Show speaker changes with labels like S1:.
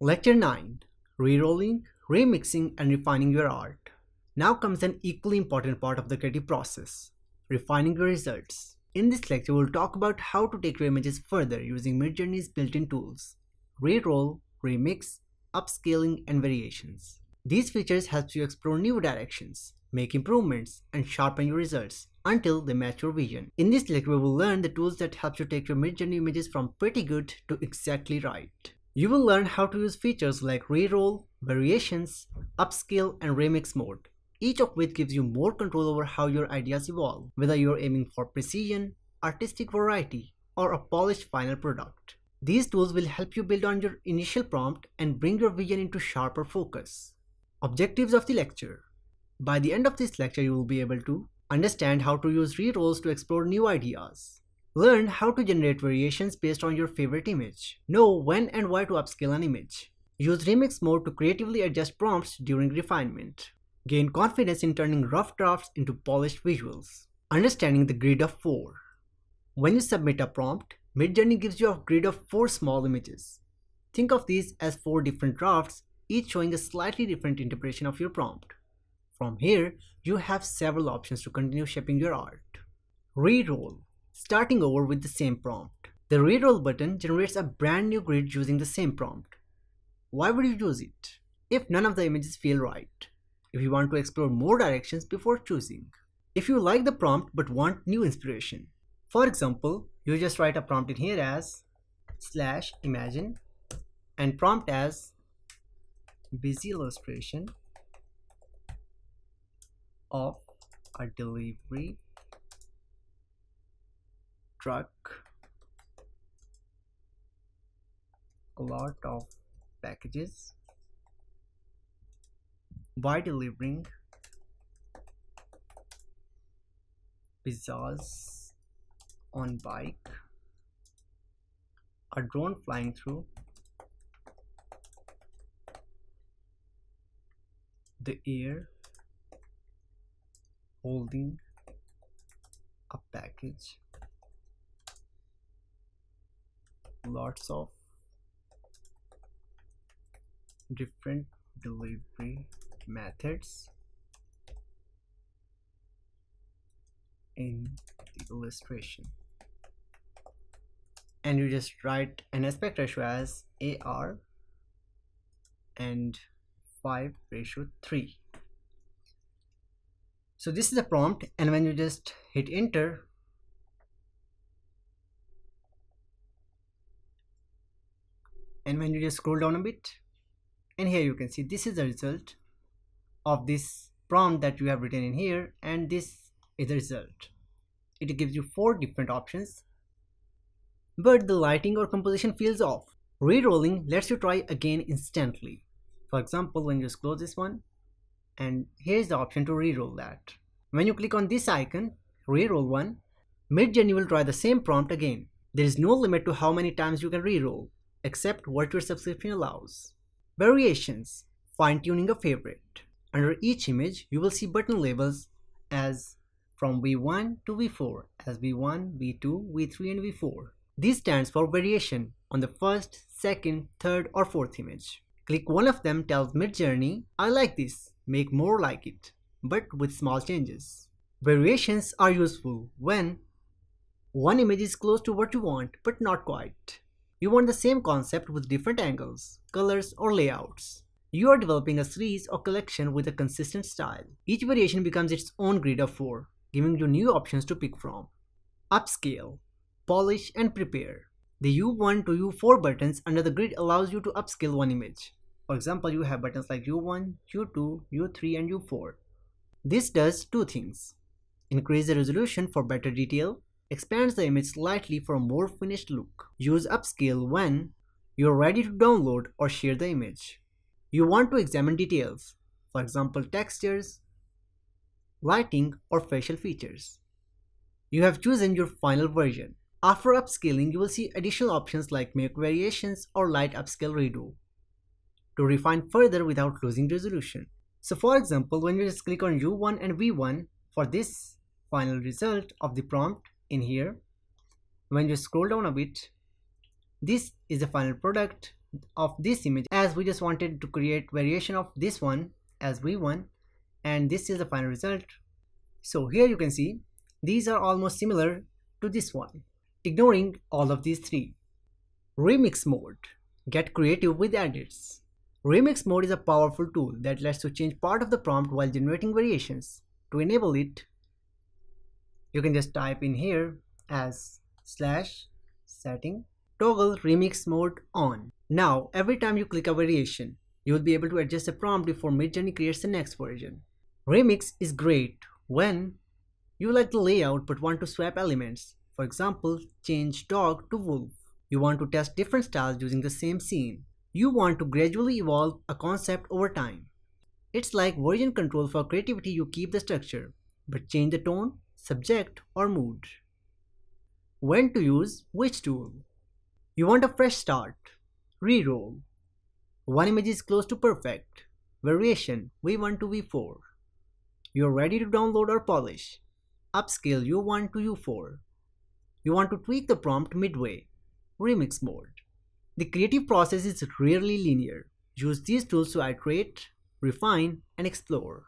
S1: Lecture 9: Rerolling, Remixing and Refining Your Art. Now comes an equally important part of the creative process: refining your results. In this lecture, we'll talk about how to take your images further using MidJourney's built-in tools: Reroll, Remix, Upscaling, and Variations. These features help you explore new directions, make improvements, and sharpen your results until they match your vision. In this lecture, we will learn the tools that help you take your MidJourney images from pretty good to exactly right. You will learn how to use features like Reroll, Variations, Upscale, and Remix mode, each of which gives you more control over how your ideas evolve, whether you are aiming for precision, artistic variety, or a polished final product. These tools will help you build on your initial prompt and bring your vision into sharper focus. Objectives of the lecture. By the end of this lecture, you will be able to understand how to use rerolls to explore new ideas. Learn how to generate variations based on your favorite image. Know when and why to upscale an image. Use remix mode to creatively adjust prompts during refinement. Gain confidence in turning rough drafts into polished visuals. Understanding the grid of 4. When you submit a prompt, MidJourney gives you a grid of 4 small images. Think of these as 4 different drafts, each showing a slightly different interpretation of your prompt. From here, you have several options to continue shaping your art. Reroll. Starting over with the same prompt. The Reroll button generates a brand new grid using the same prompt. Why would you use it? If none of the images feel right. If you want to explore more directions before choosing. If you like the prompt but want new inspiration. For example, you just write a prompt in here as /imagine and prompt as busy illustration of a delivery truck, a lot of packages, by delivering pizzas on bike, a drone flying through the air holding a package, lots of different delivery methods in the illustration, and you just write an aspect ratio as AR and 5:3. So this is a prompt, and when you just hit enter, and when you just scroll down a bit, and here you can see this is the result of this prompt that you have written in here, and this is the result. It gives you 4 different options, but the lighting or composition feels off. Rerolling lets you try again instantly. For example, when you just close this one, and here's the option to reroll that. When you click on this icon, reroll one, MidJourney will try the same prompt again. There is no limit to how many times you can reroll, except what your subscription allows. Variations, fine-tuning a favorite. Under each image, you will see button labels as from V1 to V4 as V1, V2, V3, and V4. This stands for variation on the first, second, third, or fourth image. Click one of them tells MidJourney, I like this, make more like it, but with small changes. Variations are useful when one image is close to what you want, but not quite. You want the same concept with different angles, colors, or layouts. You are developing a series or collection with a consistent style. Each variation becomes its own grid of 4, giving you new options to pick from. Upscale, polish, and prepare. The U1 to U4 buttons under the grid allows you to upscale one image. For example, you have buttons like U1, U2, U3, and U4. This does 2 things. Increase the resolution for better detail, expands the image slightly for a more finished look. Use upscale when you're ready to download or share the image. You want to examine details, for example textures, lighting, or facial features. You have chosen your final version. After upscaling, you will see additional options like make variations or light upscale redo to refine further without losing resolution. So for example, when you just click on U1 and V1 for this final result of the prompt in here, when you scroll down a bit, this is the final product of this image, as we just wanted to create variation of this one as V1, and this is the final result. So here you can see these are almost similar to this one, ignoring all of these three. Remix mode. Get creative with edits. Remix mode is a powerful tool that lets you change part of the prompt while generating variations. To enable it, you can just type in here as /setting toggle remix mode on. Now every time you click a variation, you will be able to adjust the prompt before MidJourney creates the next version. Remix is great when you like the layout but want to swap elements. For example, change dog to wolf. You want to test different styles using the same scene. You want to gradually evolve a concept over time. It's like version control. For creativity, you keep the structure, but change the tone, subject, or mood. When to use which tool? You want a fresh start. Reroll. One image is close to perfect. Variation V1 to V4. You're ready to download or polish. Upscale U1 to U4. You want to tweak the prompt midway. Remix mode. The creative process is rarely linear. Use these tools to iterate, refine, and explore.